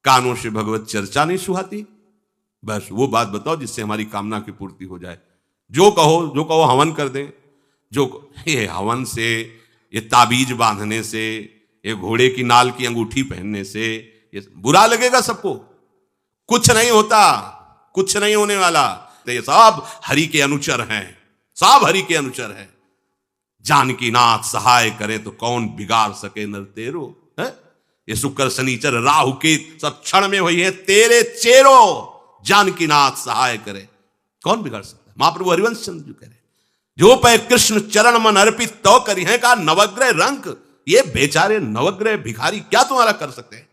कानों से भगवत चर्चा नहीं सुहाती। बस वो बात बताओ जिससे हमारी कामना की पूर्ति हो जाए। जो कहो हवन कर दें। ये हवन से, ये ताबीज बांधने से, ये घोड़े की नाल की अंगूठी पहनने से ये बुरा लगेगा सबको। कुछ नहीं होता, कुछ नहीं होने वाला। तो ये सब हरि के अनुचर हैं, सब हरि के अनुचर हैं। जानकी नाथ सहाय करे तो कौन बिगाड़ सके नर तेरो। है ये शुक्र शनिचर राहु के सब क्षण में हुई है तेरे चेरो। जानकी नाथ सहाय करे कौन बिगाड़ सकता है। महाप्रभु हरिवंश चंद्र जी कह रहे, जो पै कृष्ण चरण मन अर्पित तो करी है का नवग्रह रंग। ये बेचारे नवग्रह भिखारी क्या तुम्हारा कर सकते हैं।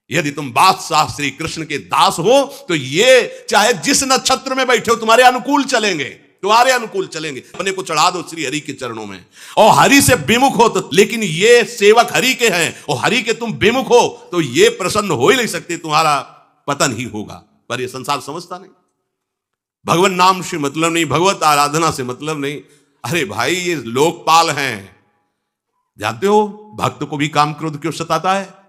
यदि तुम बादशाह श्री कृष्ण के दास हो तो ये चाहे जिस नक्षत्र में बैठे हो तुम्हारे अनुकूल चलेंगे, तुम्हारे अनुकूल चलेंगे। अपने को चढ़ा दो श्री हरि के चरणों में और हरि से विमुख हो तो, लेकिन ये सेवक हरि के हैं और हरि के तुम विमुख हो तो ये प्रसन्न हो ही नहीं सकते, तुम्हारा पतन ही होगा। पर ये संसार समझता नहीं, भगवान नाम से मतलब नहीं, भगवत आराधना से मतलब नहीं। अरे भाई ये लोकपाल हैं, जानते हो भक्त को भी काम क्रोध क्यों सताता है।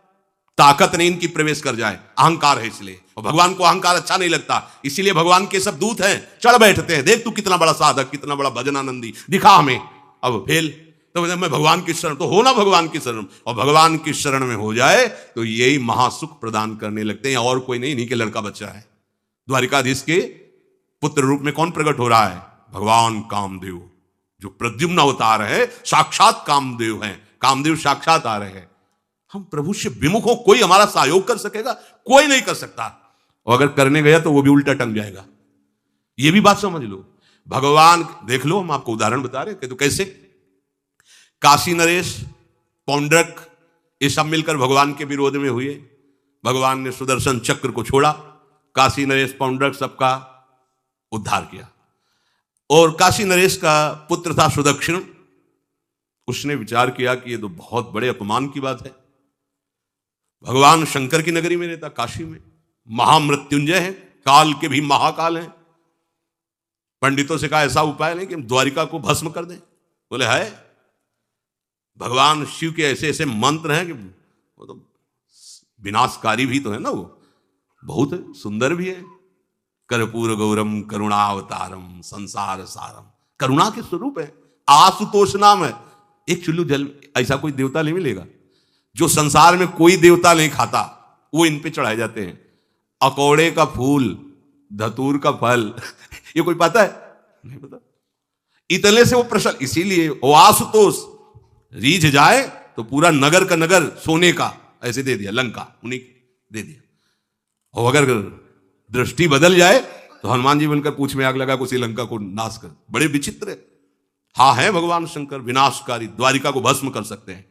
ताकत नहीं इनकी प्रवेश कर जाए, अहंकार है इसलिए। और भगवान को अहंकार अच्छा नहीं लगता, इसीलिए भगवान के सब दूत हैं, चढ़ बैठते हैं। देख तू कितना बड़ा साधक, कितना बड़ा भजनानंदी, दिखा हमें। अब फेल तो मैं भगवान की शरण, तो हो ना भगवान की शरण। और भगवान की शरण में हो जाए तो यही महासुख प्रदान करने लगते हैं, और कोई नहीं, इन्हीं के लड़का बच्चा है। द्वारिकाधीश के पुत्र रूप में कौन प्रकट हो रहा है, भगवान कामदेव। जो प्रद्युम्न अवतार है साक्षात कामदेव हैं, कामदेव साक्षात आ रहे हैं। हम प्रभु से विमुख हो, कोई हमारा सहयोग कर सकेगा, कोई नहीं कर सकता। और अगर करने गया तो वो भी उल्टा टंग जाएगा। ये भी बात समझ लो। भगवान देख लो, हम आपको उदाहरण बता रहे हैं कि तो कैसे काशी नरेश, पौंड्रक, ये सब मिलकर भगवान के विरोध में हुए। भगवान ने सुदर्शन चक्र को छोड़ा, काशी नरेश पौंड्रक सबका उद्धार किया। और काशी नरेश का पुत्र था सुदक्षिण, उसने विचार किया कि ये तो बहुत बड़े अपमान की बात है। भगवान शंकर की नगरी में रहता, काशी में महामृत्युंजय है, काल के भी महाकाल हैं। पंडितों से कहा ऐसा उपाय नहीं कि हम द्वारिका को भस्म कर दें। बोले है, भगवान शिव के ऐसे ऐसे मंत्र हैं कि वो तो विनाशकारी भी तो है ना, वो बहुत सुंदर भी है। कर्पूर गौरम करुणावतारम संसार सारम, करुणा के स्वरूप है। आशुतोष नाम है। एक चुल्लू जल ऐसा कोई देवता नहीं मिलेगा जो संसार में कोई देवता नहीं खाता, वो इन पे चढ़ाए जाते हैं। अकौड़े का फूल, धतूर का फल ये कोई पता है? नहीं पता। इतने से वो प्रसन्न, इसीलिए वो आशुतोष रीझ जाए तो पूरा नगर का नगर सोने का ऐसे दे दिया, लंका उन्हीं दे दिया। और अगर दृष्टि बदल जाए तो हनुमान जी बनकर पूछ में आग लगा उसी लंका को नाश कर। बड़े विचित्र है। हाँ है भगवान शंकर विनाशकारी, द्वारिका को भस्म कर सकते हैं।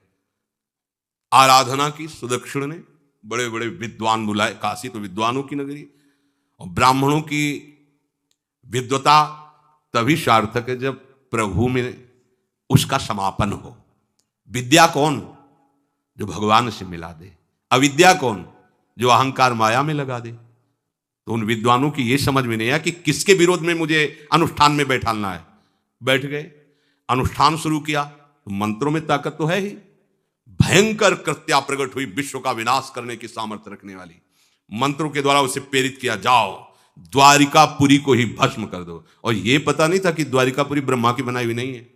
आराधना की सुदक्षिण ने, बड़े बड़े विद्वान बुलाए, काशी तो विद्वानों की नगरी, और ब्राह्मणों की विद्वता तभी सार्थक है जब प्रभु में उसका समापन हो। विद्या कौन? जो भगवान से मिला दे। अविद्या कौन? जो अहंकार माया में लगा दे। तो उन विद्वानों की यह समझ में नहीं आया कि किसके विरोध में मुझे अनुष्ठान में बैठाना है। बैठ गए, अनुष्ठान शुरू किया, तो मंत्रों में ताकत तो है ही। भयंकर कृत्या प्रकट हुई, विश्व का विनाश करने की सामर्थ्य रखने वाली। मंत्रों के द्वारा उसे प्रेरित किया, जाओ द्वारिकापुरी को ही भस्म कर दो। और यह पता नहीं था कि द्वारिकापुरी ब्रह्मा की बनाई हुई नहीं है।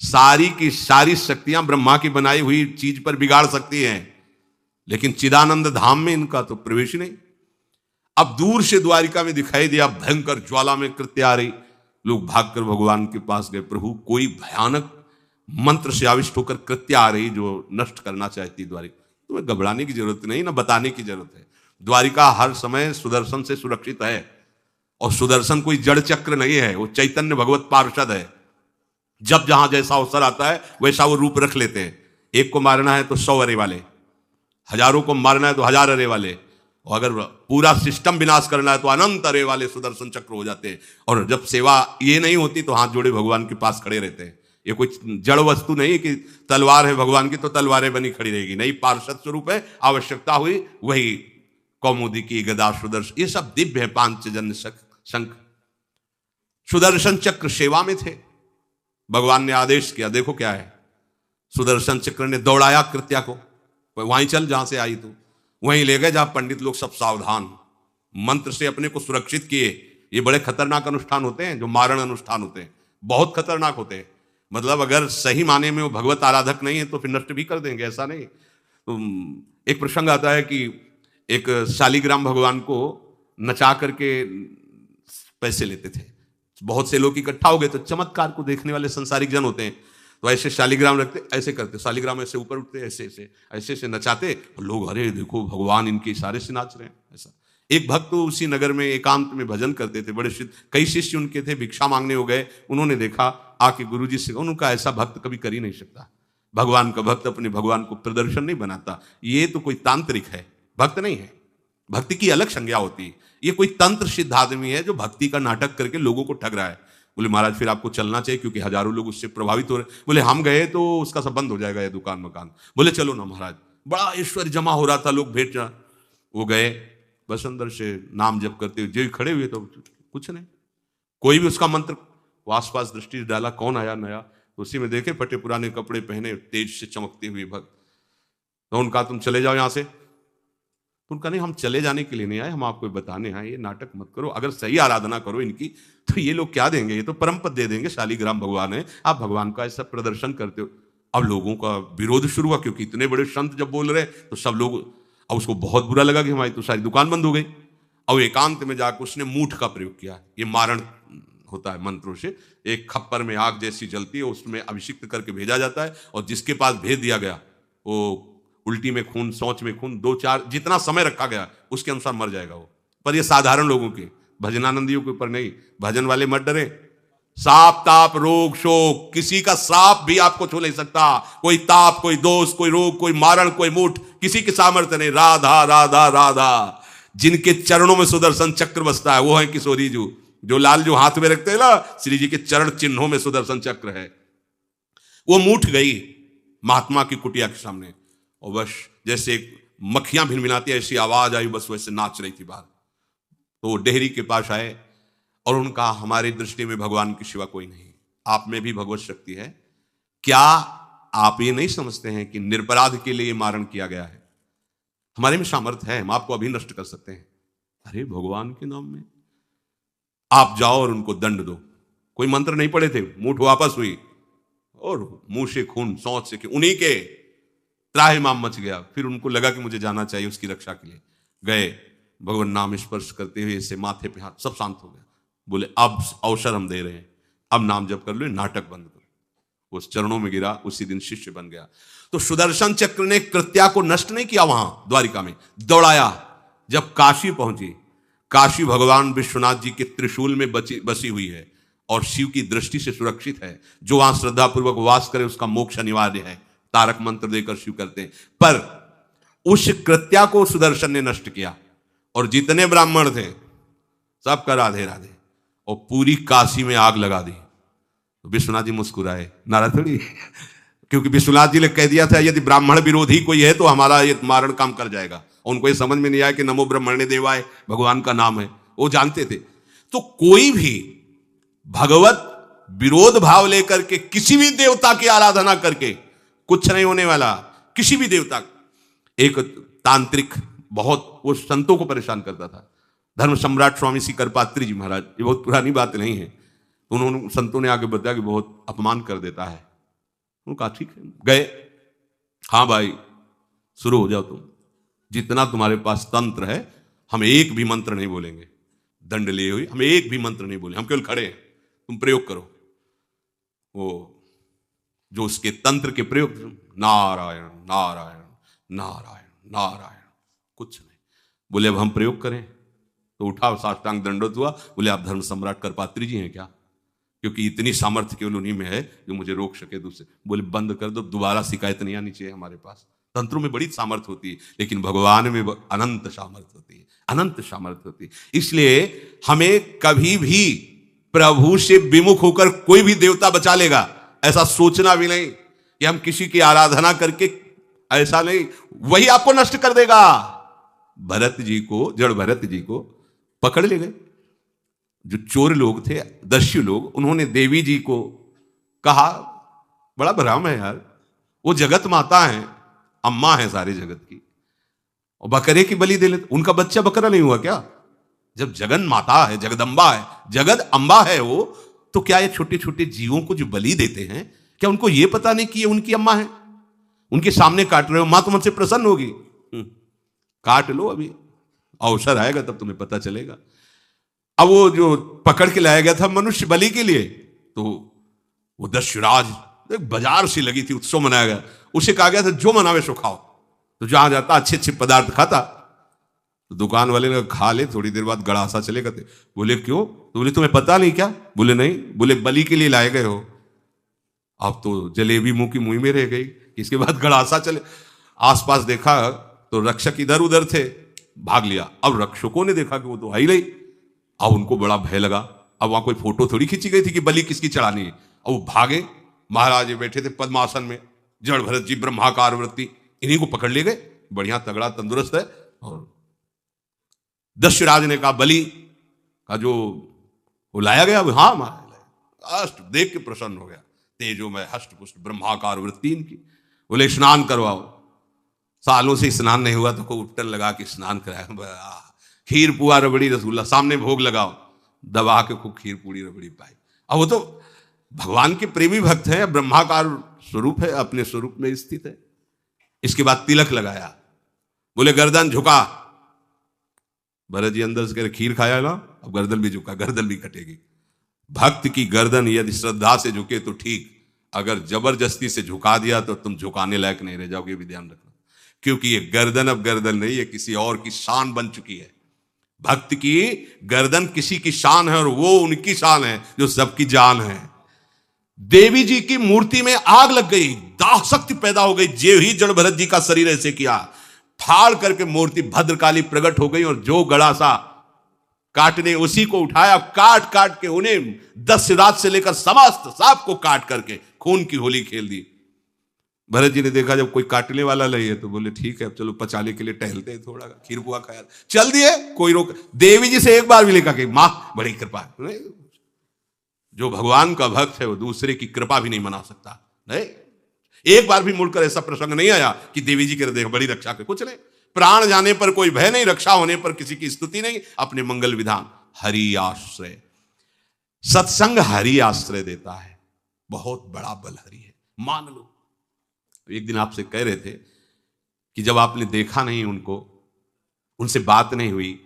सारी की सारी शक्तियां ब्रह्मा की बनाई हुई चीज पर बिगाड़ सकती हैं, लेकिन चिदानंद धाम में इनका तो प्रवेश नहीं। अब दूर से द्वारिका में दिखाई दिया, भयंकर ज्वाला में कृत्य आ रही। लोग भागकर भगवान के पास गए, प्रभु कोई भयानक मंत्र से आविष्ट होकर कृत्य आ रही जो नष्ट करना चाहती द्वारिका। तुम्हें घबराने की जरूरत नहीं, ना बताने की जरूरत है। द्वारिका हर समय सुदर्शन से सुरक्षित है, और सुदर्शन कोई जड़ चक्र नहीं है, वो चैतन्य भगवत पार्षद है। जब जहां जैसा अवसर आता है वैसा वो रूप रख लेते हैं। एक को मारना है तो 100 अरे वाले, हजारों को मारना है तो 1000 अरे वाले, और अगर पूरा सिस्टम विनाश करना है तो अनंत अरे वाले सुदर्शन चक्र हो जाते हैं। और जब सेवा ये नहीं होती तो हाथ जोड़े भगवान के पास खड़े रहते हैं। ये कोई जड़ वस्तु नहीं कि तलवार है भगवान की तो तलवारें बनी खड़ी रहेगी, नहीं, पार्षद स्वरूप है। आवश्यकता हुई वही कौमुदी की गदा सुदर्शन, ये सब दिव्य है। पांचजन्य शंख सुदर्शन चक्र सेवा में थे। भगवान ने आदेश किया, देखो क्या है, सुदर्शन चक्र ने दौड़ाया कृत्या को, वहीं चल जहां से आई तू। वहीं ले गए जहां पंडित लोग सब सावधान, मंत्र से अपने को सुरक्षित किए। ये बड़े खतरनाक अनुष्ठान होते हैं, जो मारण अनुष्ठान होते हैं, बहुत खतरनाक होते हैं। मतलब अगर सही माने में वो भगवत आराधक नहीं है तो फिर नष्ट भी कर देंगे, ऐसा नहीं। तो एक प्रसंग आता है कि एक शालिग्राम भगवान को नचा करके पैसे लेते थे। बहुत से लोग इकट्ठा हो गए, तो चमत्कार को देखने वाले संसारिक जन होते हैं, तो ऐसे शालिग्राम रखते, ऐसे करते, शालिग्राम ऐसे ऊपर उठते, ऐसे ऐसे ऐसे ऐसे नचाते, और लोग अरे देखो भगवान इनके इशारे से नाच रहे हैं। ऐसा एक भक्त तो उसी नगर में एकांत में भजन करते थे, बड़े कई शिष्य उनके थे, भिक्षा मांगने हो गए, उन्होंने देखा, आके गुरुजी से, उनका ऐसा भक्त कभी कर ही नहीं सकता। भगवान का भक्त अपने भगवान को प्रदर्शन नहीं बनाता, ये तो कोई तांत्रिक है, भक्त नहीं है। भक्ति की अलग संज्ञा होती है। ये कोई तंत्र सिद्ध आदमी है जो भक्ति का नाटक करके लोगों को ठग रहा है। बोले महाराज फिर आपको चलना चाहिए, क्योंकि हजारों लोग उससे प्रभावित हो रहे। बोले हम गए तो उसका सब बंद हो जाएगा, ये दुकान मकान। बोले चलो ना महाराज, बड़ा ऐश्वर्य जमा हो रहा था, लोग भेंट, वो गए, बस अंदर से नाम जप करते हुए जो खड़े हुए तो कुछ नहीं, कोई भी उसका मंत्र, वो आसपास दृष्टि डाला, कौन आया नया, तो उसी में देखे फटे पुराने कपड़े पहने, तेज से चमकते हुए भक्त। तो उनका तुम चले जाओ यहां से। तो उनका नहीं, हम चले जाने के लिए नहीं आए, हम आपको बताने आए, ये नाटक मत करो, अगर सही आराधना करो इनकी तो ये लोग क्या देंगे, ये तो परम पद दे देंगे, शालिग्राम भगवान है, आप भगवान का ऐसा प्रदर्शन करते हो। अब लोगों का विरोध शुरू हुआ, क्योंकि इतने बड़े संत जब बोल रहे तो सब लोग, अब उसको बहुत बुरा लगा कि हमारी तो सारी दुकान बंद हो गई। और एकांत में जाकर उसने मूठ का प्रयोग किया, ये मारण होता है मंत्रों से, एक खप्पर में आग जैसी जलती है, उसमें अभिषिक्त करके भेजा जाता है, और जिसके पास भेज दिया गया वो उल्टी में खून, शौच में खून, 2-4 जितना समय रखा गया उसके अनुसार मर जाएगा वो। पर ये साधारण लोगों के, भजनानंदियों के ऊपर नहीं, भजन वाले मत डरे। साप ताप रोग शोक, किसी का श्राप भी आपको छू नहीं सकता, कोई ताप, कोई दोष, कोई रोग, कोई मारण, कोई मूठ, किसी की सामर्थ्य नहीं। राधा राधा राधा, जिनके चरणों में सुदर्शन चक्र बसता है वो है किशोरी जी, जो लाल जो हाथ में रखते हैं ना, श्री जी के चरण चिन्हों में सुदर्शन चक्र है। वो मूठ गई महात्मा की कुटिया के सामने, और बस जैसे मक्खियां भिनभिनाती ऐसी आवाज आई, बस वैसे नाच रही थी बाहर। तो वो डेहरी के पास आए और उनका, हमारी दृष्टि में भगवान की सिवा कोई नहीं, आप में भी भगवत शक्ति है, क्या आप ये नहीं समझते हैं कि निरपराध के लिए मारण किया गया है, हमारे में सामर्थ्य है, हम आपको अभी नष्ट कर सकते हैं। अरे भगवान के नाम में आप जाओ और उनको दंड दो। कोई मंत्र नहीं पड़े थे, मूठ वापस हुई और मुंह से खून, सोच से उन्हीं के त्राहिमाम मच गया। फिर उनको लगा कि मुझे जाना चाहिए उसकी रक्षा के लिए, गए, भगवान नाम स्पर्श करते हुए इसे माथे पे हाथ, सब शांत हो गया। बोले अब अवसर हम दे रहे हैं, अब नाम जप कर लो, नाटक बंद करो। उस चरणों में गिरा, उसी दिन शिष्य बन गया। तो सुदर्शन चक्र ने कृत्या को नष्ट नहीं किया, वहां द्वारिका में दौड़ाया। जब काशी पहुंची, काशी भगवान विश्वनाथ जी के त्रिशूल में बसी हुई है और शिव की दृष्टि से सुरक्षित है। जो वहां श्रद्धापूर्वक वास करे उसका मोक्ष अनिवार्य है, तारक मंत्र देकर शिव करते हैं। पर उस कृत्या को सुदर्शन ने नष्ट किया, और जितने ब्राह्मण थे सबका राधे राधे, और पूरी काशी में आग लगा दी। तो विश्वनाथ जी मुस्कुराए, नाराज थोड़ी, क्योंकि विश्वनाथ जी ने कह दिया था यदि ब्राह्मण विरोधी कोई है तो हमारा ये मारण काम कर जाएगा। उनको ये समझ में नहीं आया कि नमो ब्रह्मण्य देवाय भगवान का नाम है, वो जानते थे। तो कोई भी भगवत विरोध भाव लेकर के किसी भी देवता की आराधना करके कुछ नहीं होने वाला, किसी भी देवता। एक तांत्रिक बहुत वो संतों को परेशान करता था, धर्म सम्राट स्वामी श्री करपात्री जी महाराज, ये बहुत पुरानी बात नहीं है। उन्होंने, संतों ने आगे बताया कि बहुत अपमान कर देता है। उन्होंने कहा ठीक है, गए, हाँ भाई शुरू हो जाओ तुम, जितना तुम्हारे पास तंत्र है हम एक भी मंत्र नहीं बोलेंगे, दंड लिए हुए हम एक भी मंत्र नहीं बोले, हम केवल खड़े हैं, तुम प्रयोग करो। वो जो उसके तंत्र के प्रयोग, नारायण नारायण नारायण नारायण, कुछ नहीं बोले। अब हम प्रयोग करें तो उठा, साष्टांग दंडोत हुआ। बोले आप धर्म सम्राट करपात्री जी हैं क्या? क्योंकि इतनी सामर्थ्य केवल उन्हीं में है जो मुझे रोक सके दूसरे। बोले बंद कर दो, दोबारा शिकायत नहीं आनी चाहिए हमारे पास। तंत्रों में बड़ी सामर्थ्य होती है, लेकिन भगवान में अनंत सामर्थ्य होती है, अनंत सामर्थ्य होती है। इसलिए हमें कभी भी प्रभु से विमुख होकर कोई भी देवता बचा लेगा ऐसा सोचना भी नहीं, कि हम किसी की आराधना करके, ऐसा नहीं, वही आपको नष्ट कर देगा। भरत जी को, जड़ भरत जी को पकड़ ले गए जो चोर लोग थे, दस्यु लोग। उन्होंने देवी जी को कहा, बड़ा भ्रम है यार, वो जगत माता है, अम्मा है सारे जगत की, और बकरे की बलि दे लेते। उनका बच्चा बकरा नहीं हुआ क्या? जब जगन माता है, जगदम्बा है, जगद अम्बा है वो, तो क्या ये छोटे छोटे जीवों को जो बलि देते हैं, क्या उनको ये पता नहीं कि ये उनकी अम्मा है? उनके सामने काट रहे हो, मां तुमसे प्रसन्न होगी। काट लो, अभी अवसर आएगा तब तुम्हें पता चलेगा। अब वो जो पकड़ के लाया गया था मनुष्य बलि के लिए, तो वो दस्युराज, एक बाजार सी लगी थी, उत्सव मनाया गया, उसे कहा गया था जो मनावे सो खाओ। तो जहां जाता अच्छे अच्छे पदार्थ खाता। तो दुकान वाले ने खा ले, थोड़ी देर बाद गड़ासा चले गए। बोले क्यों? तो बोले तुम्हें पता नहीं क्या? बोले नहीं। बोले बलि के लिए लाए गए हो। अब तो जलेबी मुंह की मुंह में रह गई। इसके बाद गड़ासा चले, आसपास देखा तो रक्षक इधर उधर थे, भाग लिया। अब रक्षकों ने देखा कि वो तो आई नहीं। अब उनको बड़ा भय लगा। अब वहां कोई फोटो थोड़ी खींची गई थी कि बलि किसकी चढ़ानी है। अब वो भागे, महाराज बैठे थे पद्मासन में, जड़ भरत जी ब्रह्माकार वृत्ति, इन्हीं को पकड़ ले गए। बढ़िया तगड़ा तंदुरुस्त है। और दस्युराज ने कहा बलि का जो वो लाया गया, हाँ महाराज अष्ट देख के प्रसन्न हो गया। तेजो में हष्ट पुष्ट ब्रह्माकार वृत्ति इनकी। बोले स्नान करवाओ। सालों से स्नान नहीं हुआ तो को उपटन लगा के स्नान कराया। खीर पुआ रबड़ी रसगुल्ला सामने भोग लगाओ, दबा के खूब खीर पूरी रबड़ी पाई। अब वो तो भगवान के प्रेमी भक्त है, ब्रह्माकार स्वरूप है, अपने स्वरूप में स्थित है। इसके बाद तिलक लगाया। बोले गर्दन झुका। भरत जी अंदर से कह रहे खीर खाया ना, अब गर्दन भी झुका, गर्दन भी कटेगी। भक्त की गर्दन यदि श्रद्धा से झुके तो ठीक, अगर जबरदस्ती से झुका दिया तो तुम झुकाने लायक नहीं रह जाओगे, भी ध्यान रखना। क्योंकि ये गर्दन अब गर्दन नहीं है, किसी और की शान बन चुकी है। भक्त की गर्दन किसी की शान है और वो उनकी शान है जो सबकी जान है। देवी जी की मूर्ति में आग लग गई, दाह शक्ति पैदा हो गई। जे ही जड़ भरत जी का शरीर ऐसे किया, फाड़ करके मूर्ति भद्रकाली प्रकट हो गई। और जो गड़ासा काटने उसी को उठाया, काट काट के उन्हें दस्युराज से लेकर समस्त सांप को काट करके खून की होली खेल दी। भरत जी ने देखा जब कोई काटने वाला नहीं है तो बोले ठीक है अब चलो पचाने के लिए टहलते हैं, थोड़ा खीर पुआ खाया, चल दिए, कोई रोक। देवी जी से एक बार भी लिखा कि मां बड़ी कृपा। जो भगवान का भक्त है वो दूसरे की कृपा भी नहीं मना सकता। नहीं, एक बार भी मुड़कर ऐसा प्रसंग नहीं आया कि देवी जी के देख बड़ी रक्षा के, कुछ नहीं। प्राण जाने पर कोई भय नहीं, रक्षा होने पर किसी की स्तुति नहीं, अपने मंगल विधान। हरि आश्रय, सत्संग हरि आश्रय देता है, बहुत बड़ा बल हरि है, मान लो। एक दिन आपसे कह रहे थे कि जब आपने देखा नहीं उनको, उनसे बात नहीं हुई,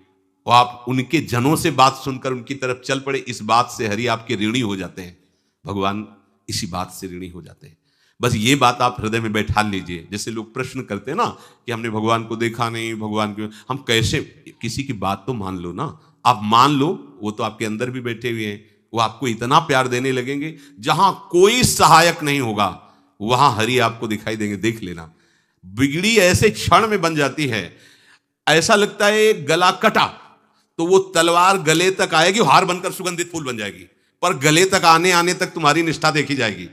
और आप उनके जनों से बात सुनकर उनकी तरफ चल पड़े, इस बात से हरि आपके ऋणी हो जाते हैं, भगवान इसी बात से ऋणी हो जाते हैं। बस ये बात आप हृदय में बैठा लीजिए। जैसे लोग प्रश्न करते हैं ना कि हमने भगवान को देखा नहीं, भगवान को हम कैसे, किसी की बात तो मान लो ना। आप मान लो, वो तो आपके अंदर भी बैठे हुए हैं, वो आपको इतना प्यार देने लगेंगे, जहां कोई सहायक नहीं होगा वहां हरि आपको दिखाई देंगे। देख लेना, बिगड़ी ऐसे क्षण में बन जाती है, ऐसा लगता है गला कटा तो वो तलवार गले तक आएगी, हार बनकर सुगंधित फूल बन जाएगी, पर गले तक आने आने तक तुम्हारी निष्ठा देखी जाएगी।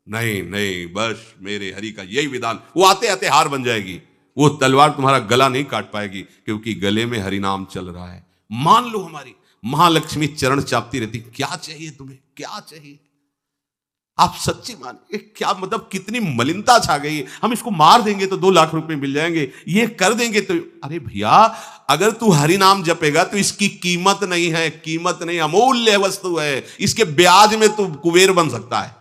नहीं नहीं, बस मेरे हरि का यही विधान, वो आते आते हार बन जाएगी, वो तलवार तुम्हारा गला नहीं काट पाएगी, क्योंकि गले में हरि नाम चल रहा है। मान लो हमारी महालक्ष्मी चरण चापती रहती, क्या चाहिए तुम्हें, क्या चाहिए? आप सच्ची मानिए, क्या मतलब कितनी मलिनता छा गई है। हम इसको मार देंगे तो 2 लाख रुपए मिल जाएंगे, ये कर देंगे तो, अरे भैया अगर तू हरि नाम जपेगा तो इसकी कीमत नहीं है, कीमत नहीं, अमूल्य वस्तु है, इसके ब्याज में तू कुबेर बन सकता है।